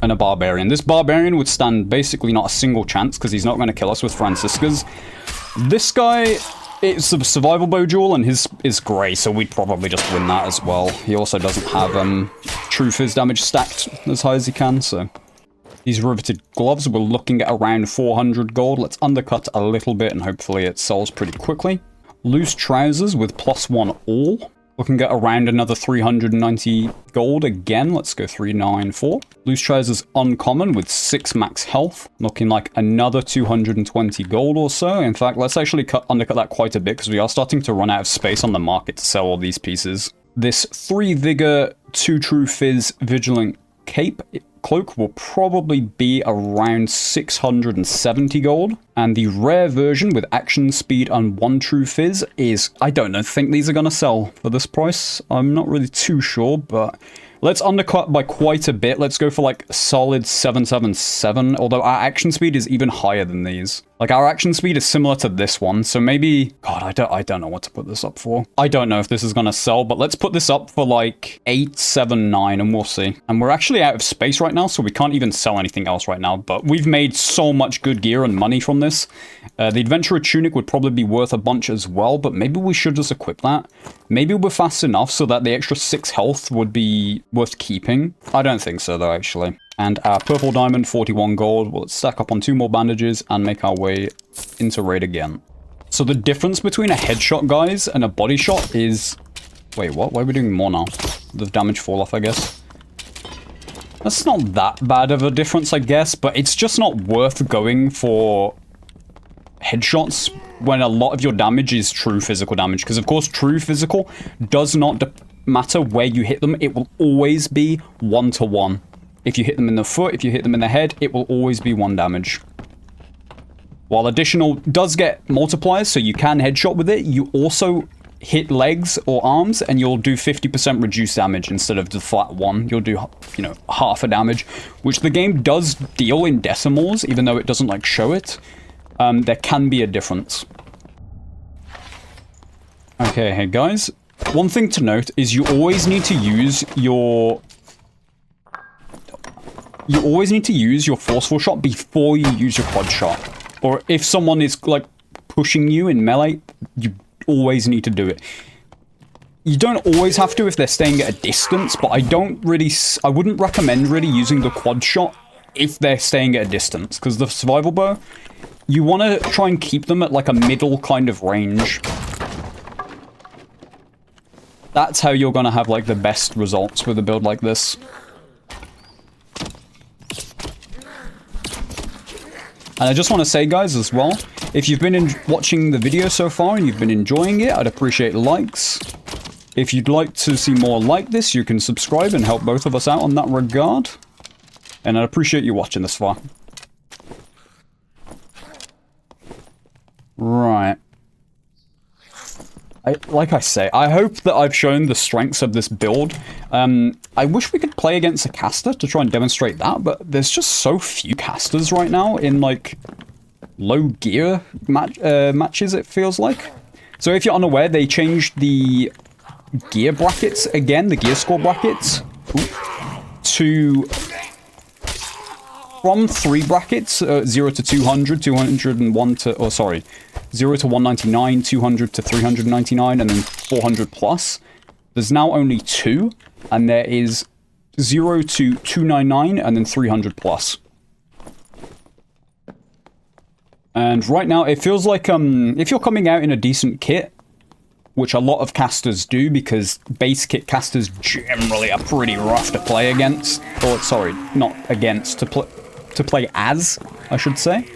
And a barbarian. This barbarian would stand basically not a single chance because he's not going to kill us with Franciscas. This guy, it's a survival bow duel and his is grey, so we'd probably just win that as well. He also doesn't have true fizz damage stacked as high as he can, so... These riveted gloves, we're looking at around 400 gold. Let's undercut a little bit and hopefully it sells pretty quickly. Loose trousers with +1 all. Looking at around another 390 gold again. Let's go 394. Loose trousers uncommon with 6 max health. Looking like another 220 gold or so. In fact, let's actually undercut that quite a bit because we are starting to run out of space on the market to sell all these pieces. This 3 vigor, 2 true fizz vigilant cape cloak will probably be around 670 gold. And the rare version with action speed and 1 true fizz is, I don't think these are going to sell for this price. I'm not really too sure, but let's undercut by quite a bit. Let's go for like a solid 777, although our action speed is even higher than these. Like our action speed is similar to this one, so maybe, God, I don't know what to put this up for. I don't know if this is gonna sell, but let's put this up for like 879 and we'll see. And we're actually out of space right now, so we can't even sell anything else right now, but we've made so much good gear and money from this. The adventurer tunic would probably be worth a bunch as well, but maybe we should just equip that. Maybe we're fast enough so that the extra 6 health would be worth keeping. I don't think so though, actually. And our purple diamond, 41 gold. We'll stack up on 2 more bandages and make our way into raid again. So the difference between a headshot, guys, and a body shot is... Wait, what? Why are we doing more now? The damage fall off, I guess. That's not that bad of a difference, I guess, but it's just not worth going for headshots when a lot of your damage is true physical damage. Because, of course, true physical does not matter where you hit them. It will always be 1-to-1. If you hit them in the foot, if you hit them in the head, it will always be 1 damage. While additional does get multipliers, so you can headshot with it, you also hit legs or arms, and you'll do 50% reduced damage instead of the flat 1. You'll do, you know, half a damage, which the game does deal in decimals, even though it doesn't, like, show it. There can be a difference. Okay, hey guys. One thing to note is you always need to use your... You always need to use your forceful shot before you use your quad shot. Or if someone is, like, pushing you in melee, you always need to do it. You don't always have to if they're staying at a distance, but I wouldn't recommend really using the quad shot if they're staying at a distance, because the survival bow, you want to try and keep them at, like, a middle kind of range. That's how you're going to have, like, the best results with a build like this. And I just want to say, guys, as well, if you've been watching the video so far and you've been enjoying it, I'd appreciate likes. If you'd like to see more like this, you can subscribe and help both of us out on that regard. And I'd appreciate you watching this far. Right. Like I say, I hope that I've shown the strengths of this build. I wish we could play against a caster to try and demonstrate that, but there's just so few casters right now in, like, low gear matches, it feels like. So if you're unaware, they changed the gear brackets again, the gear score brackets, to... From 3 brackets, 0 to 200, 201 to... Oh, sorry. 0 to 199, 200 to 399, and then 400 plus. There's now only 2, and there is 0 to 299, and then 300 plus. And right now, it feels like, if you're coming out in a decent kit, which a lot of casters do, because base kit casters generally are pretty rough to play against. Or, sorry, not against, to play as, I should say.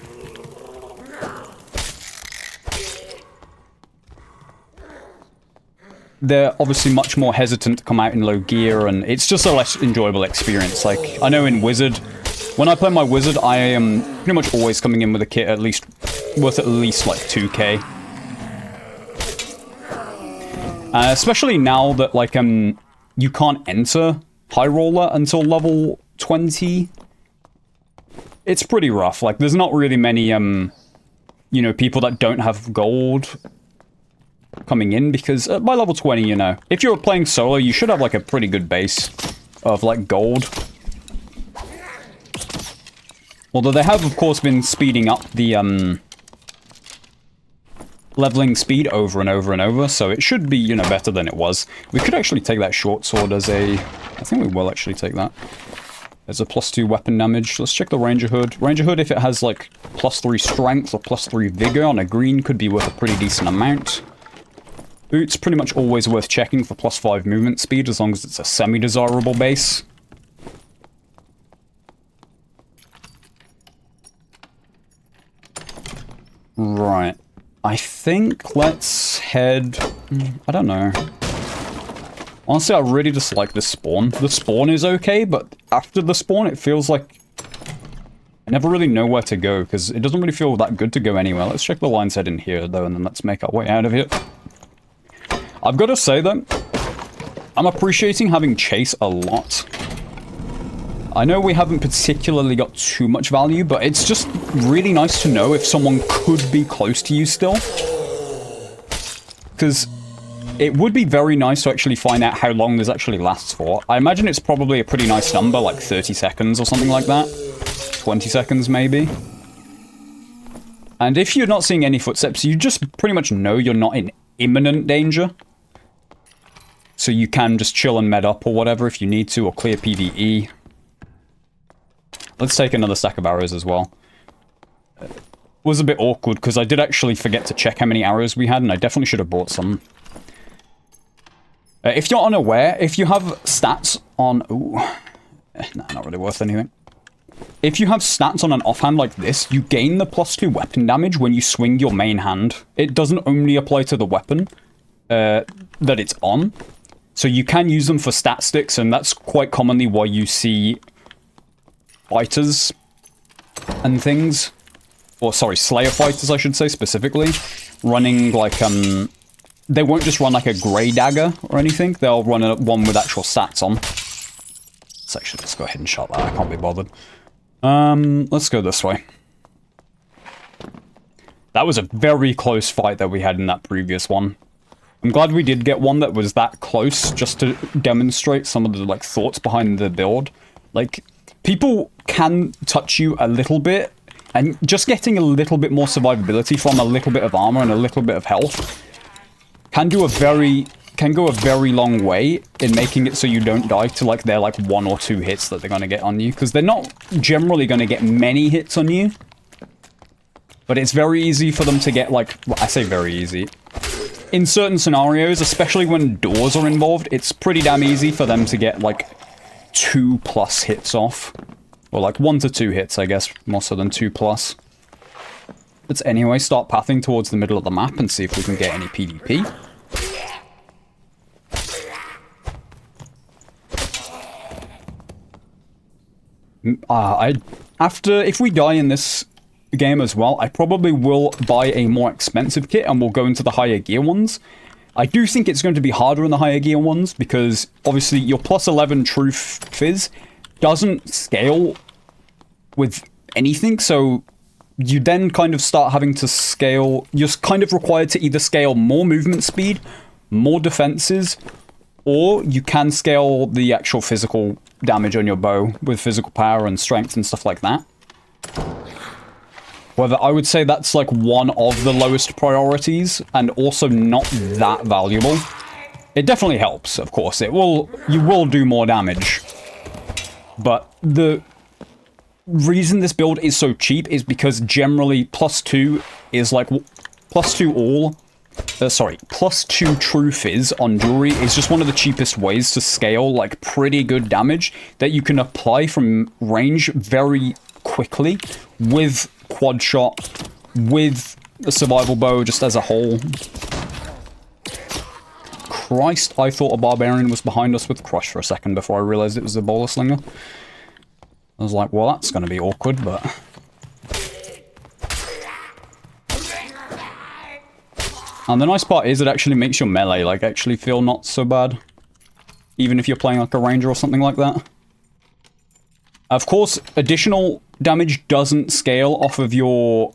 They're obviously much more hesitant to come out in low gear, and it's just a less enjoyable experience. Like, I know in Wizard, when I play my Wizard, I am pretty much always coming in with a kit worth at least like 2k. Especially now that, like, you can't enter High Roller until level 20. It's pretty rough. Like, there's not really many, you know, people that don't have gold coming in, because by level 20, you know, if you're playing solo, you should have, like, a pretty good base of, like, gold. Although they have, of course, been speeding up the, leveling speed over and over and over, so it should be, you know, better than it was. We could actually take that short sword as a... I think we will actually take that. As a +2 weapon damage. Let's check the Ranger Hood. Ranger Hood, if it has, like, +3 strength or +3 vigor on a green, could be worth a pretty decent amount. Boots, pretty much always worth checking for +5 movement speed, as long as it's a semi-desirable base. Right. I think let's head... I don't know. Honestly, I really dislike this spawn. The spawn is okay, but after the spawn, it feels like I never really know where to go, because it doesn't really feel that good to go anywhere. Let's check the lion's head in here, though, and then let's make our way out of here. I've got to say, though, I'm appreciating having Chase a lot. I know we haven't particularly got too much value, but it's just really nice to know if someone could be close to you still. Because it would be very nice to actually find out how long this actually lasts for. I imagine it's probably a pretty nice number, like 30 seconds or something like that. 20 seconds, maybe. And if you're not seeing any footsteps, you just pretty much know you're not in imminent danger. So you can just chill and med up or whatever if you need to, or clear PvE. Let's take another stack of arrows as well. It was a bit awkward because I did actually forget to check how many arrows we had, and I definitely should have bought some. If you're unaware, if you have stats on... Ooh. Nah, not really worth anything. If you have stats on an offhand like this, you gain the +2 weapon damage when you swing your main hand. It doesn't only apply to the weapon that it's on. So you can use them for stat sticks, and that's quite commonly why you see fighters and things, or sorry, Slayer fighters I should say specifically, running like, they won't just run like a grey dagger or anything, they'll run one with actual stats on. Let's actually just go ahead and shot that, I can't be bothered. Let's go this way. That was a very close fight that we had in that previous one. I'm glad we did get one that was that close, just to demonstrate some of the, like, thoughts behind the build. Like, people can touch you a little bit, and just getting a little bit more survivability from a little bit of armor and a little bit of health can go a very long way in making it so you don't die to, like, their, like, 1 or 2 hits that they're gonna get on you. Because they're not generally gonna get many hits on you. But it's very easy for them to get, like, well, I say very easy. In certain scenarios, especially when doors are involved, it's pretty damn easy for them to get, like, 2+ hits off. Or, like, 1 to 2 hits, I guess, more so than 2+. Let's anyway start pathing towards the middle of the map and see if we can get any PvP. If we die in this game as well, I probably will buy a more expensive kit and we'll go into the higher gear ones. I do think it's going to be harder in the higher gear ones because obviously your +11 true fizz doesn't scale with anything, so you then kind of start having to scale. You're kind of required to either scale more movement speed, more defenses, or you can scale the actual physical damage on your bow with physical power and strength and stuff like that. Whether I would say that's like one of the lowest priorities and also not that valuable. It definitely helps, of course. You will do more damage. But the reason this build is so cheap is because generally +2 is like +2 true fizz on jewelry is just one of the cheapest ways to scale like pretty good damage that you can apply from range very quickly with quad shot, with the survival bow just as a whole. Christ, I thought a barbarian was behind us with Crush for a second before I realized it was a bola slinger. I was like, well, that's gonna be awkward, but... And the nice part is it actually makes your melee, like, actually feel not so bad. Even if you're playing like a ranger or something like that. Of course, additional damage doesn't scale off of your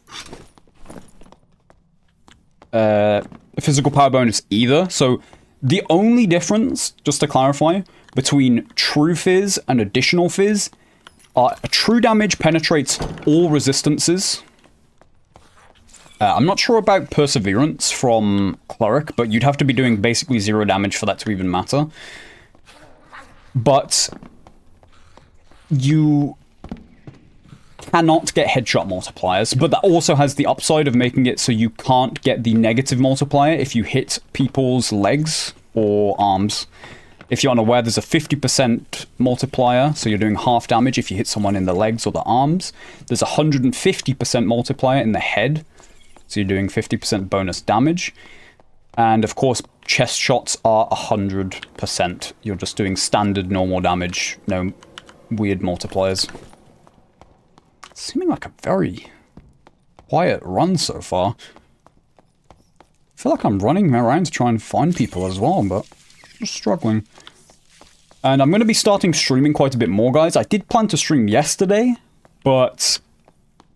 physical power bonus either. So the only difference, just to clarify, between true fizz and additional fizz are true damage penetrates all resistances. I'm not sure about perseverance from cleric, but you'd have to be doing basically 0 damage for that to even matter. But you cannot get headshot multipliers, but that also has the upside of making it so you can't get the negative multiplier if you hit people's legs or arms. If you're unaware, there's a 50% multiplier, so you're doing half damage if you hit someone in the legs or the arms. There's a 150% multiplier in the head, so you're doing 50% bonus damage. And of course, chest shots are 100%. You're just doing standard normal damage, no weird multipliers. Seeming like a very quiet run so far. I feel like I'm running around to try and find people as well, but I'm just struggling. And I'm going to be starting streaming quite a bit more, guys. I did plan to stream yesterday, but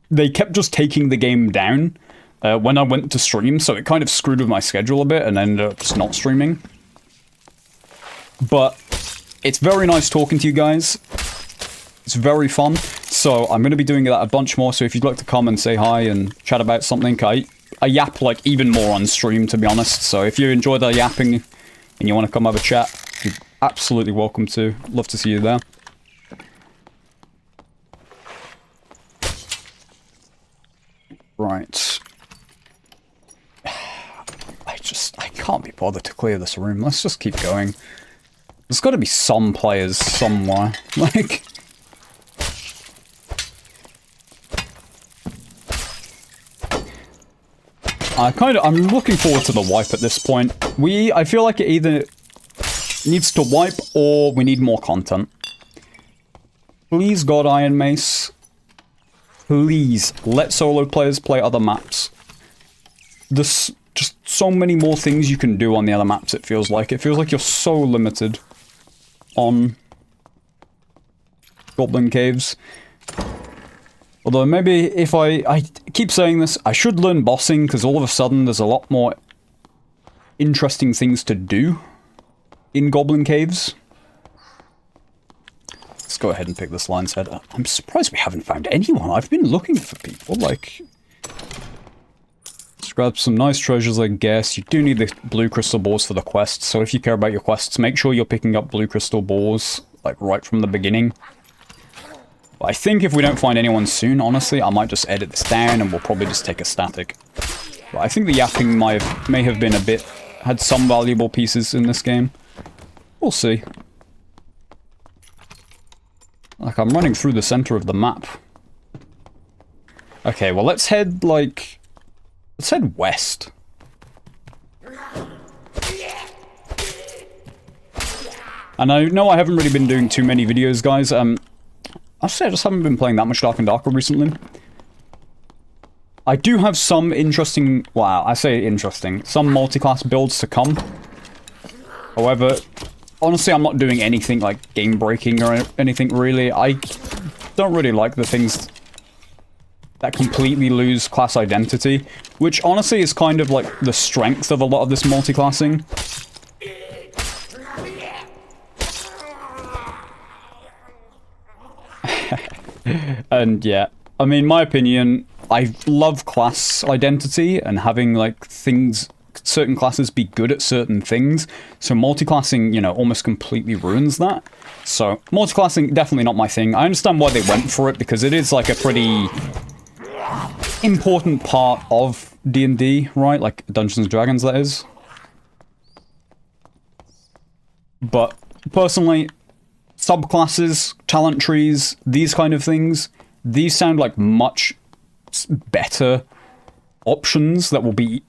they kept just taking the game down when I went to stream, so it kind of screwed with my schedule a bit and ended up just not streaming. But it's very nice talking to you guys. It's very fun. So I'm going to be doing that a bunch more, so if you'd like to come and say hi and chat about something, I yap like even more on stream, to be honest. So if you enjoy the yapping and you want to come have a chat, you're absolutely welcome to. Love to see you there. Right. I can't be bothered to clear this room. Let's just keep going. There's got to be some players somewhere. Like... I'm looking forward to the wipe at this point. I feel like it either needs to wipe or we need more content. Please, God, Iron Mace. Please, let solo players play other maps. There's just so many more things you can do on the other maps, it feels like. It feels like you're so limited on Goblin Caves. Although maybe if I keep saying this, I should learn bossing, because all of a sudden there's a lot more interesting things to do in Goblin Caves. Let's go ahead and pick this lion's head. I'm surprised we haven't found anyone. I've been looking for people, like... Let's grab some nice treasures, I guess. You do need the blue crystal balls for the quests, so if you care about your quests, make sure you're picking up blue crystal balls, like, right from the beginning. But I think if we don't find anyone soon, honestly, I might just edit this down and we'll probably just take a static. But I think the Yapping may have been had some valuable pieces in this game. We'll see. Like, I'm running through the center of the map. Okay, well, let's head west. And I know I haven't really been doing too many videos, guys. I just haven't been playing that much Dark and Darker recently. I do have some interesting... Well, I say interesting. Some multi-class builds to come. However, honestly, I'm not doing anything like game-breaking or anything, really. I don't really like the things that completely lose class identity, which honestly is kind of like the strength of a lot of this multi-classing. And yeah, I mean, my opinion, I love class identity and having like certain classes be good at certain things. So multi-classing, you know, almost completely ruins that. So multi-classing, definitely not my thing. I understand why they went for it, because it is like a pretty important part of D&D, right? Like Dungeons & Dragons, that is. But personally, subclasses, talent trees, these kind of things, these sound like much better options that will be,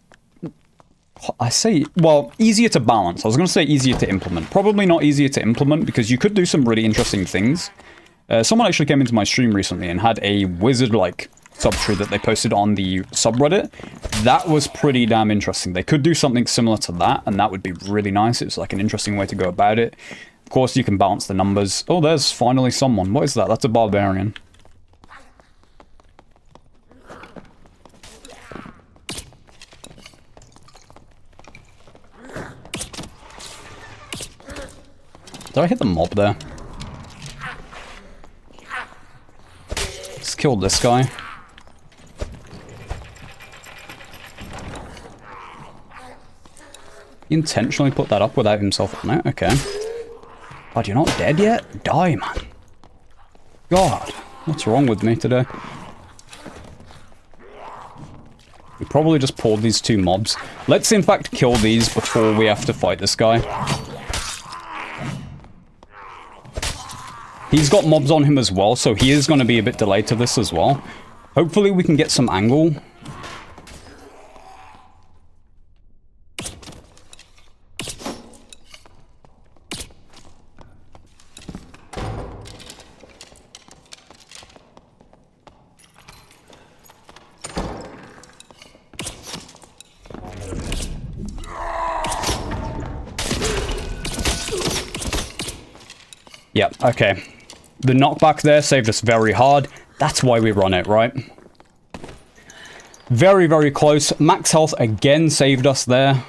well, easier to balance. I was going to say easier to implement. Probably not easier to implement, because you could do some really interesting things. Someone actually came into my stream recently and had a wizard-like subtree that they posted on the subreddit. That was pretty damn interesting. They could do something similar to that, and that would be really nice. It's like an interesting way to go about it. Of course, you can balance the numbers. Oh, there's finally someone. What is that? That's a barbarian. Did I hit the mob there? Let's kill this guy. He intentionally put that up without himself on it? Okay. God, you're not dead yet? Die, man. God, what's wrong with me today? We probably just pulled these two mobs. Let's in fact kill these before we have to fight this guy. He's got mobs on him as well, so he is going to be a bit delayed to this as well. Hopefully we can get some angle. Yep, okay. The knockback there saved us very hard. That's why we run it, right? Very, very close. Max health again saved us there.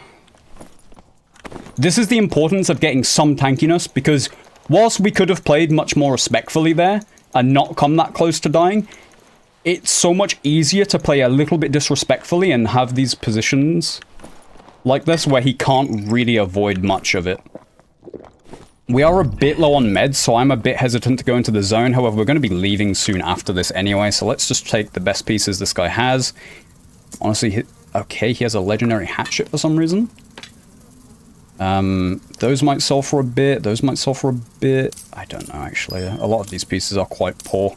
This is the importance of getting some tankiness, because whilst we could have played much more respectfully there and not come that close to dying, it's so much easier to play a little bit disrespectfully and have these positions like this where he can't really avoid much of it. We are a bit low on meds, so I'm a bit hesitant to go into the zone. However, we're going to be leaving soon after this anyway, so let's just take the best pieces this guy has. Honestly, okay, he has a legendary hatchet for some reason. Those might sell for a bit. Those might sell for a bit. I don't know, actually. A lot of these pieces are quite poor.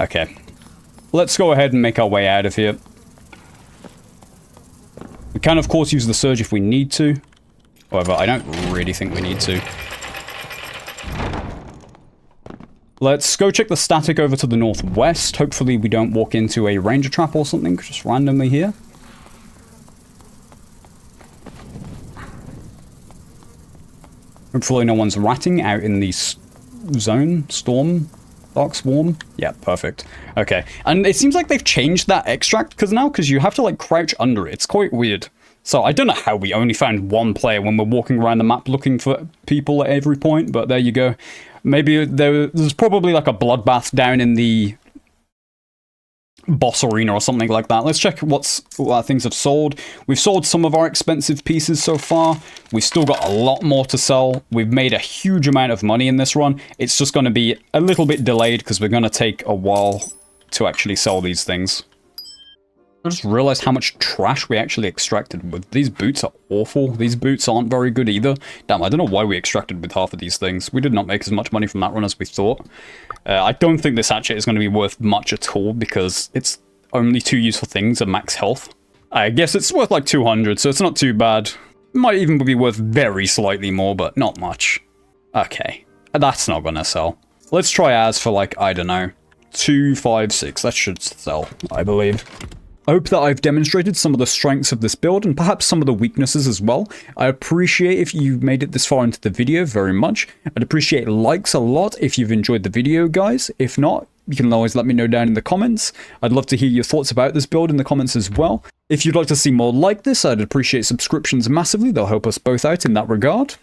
Okay. Let's go ahead and make our way out of here. We can, of course, use the surge if we need to. However, I don't really think we need to. Let's go check the static over to the northwest. Hopefully we don't walk into a ranger trap or something just randomly here. Hopefully no one's ratting out in the zone. Storm? Dark Swarm? Yeah, perfect. Okay. And it seems like they've changed that extract because you have to like crouch under it. It's quite weird. So I don't know how we only found one player when we're walking around the map looking for people at every point, but there you go. Maybe there's probably like a bloodbath down in the boss arena or something like that. Let's check what things have sold. We've sold some of our expensive pieces so far. We've still got a lot more to sell. We've made a huge amount of money in this run. It's just going to be a little bit delayed because we're going to take a while to actually sell these things. I just realized how much trash we actually extracted with. These boots are awful. These boots aren't very good either. Damn, I don't know why we extracted with half of these things. We did not make as much money from that run as we thought. I don't think this hatchet is going to be worth much at all because it's only 2 useful things at max health. I guess it's worth like 200, so it's not too bad. It might even be worth very slightly more, but not much. Okay, that's not going to sell. Let's try as for like, I don't know, 256. That should sell, I believe. I hope that I've demonstrated some of the strengths of this build and perhaps some of the weaknesses as well. I appreciate if you've made it this far into the video very much. I'd appreciate likes a lot if you've enjoyed the video, guys. If not, you can always let me know down in the comments. I'd love to hear your thoughts about this build in the comments as well. If you'd like to see more like this, I'd appreciate subscriptions massively. They'll help us both out in that regard.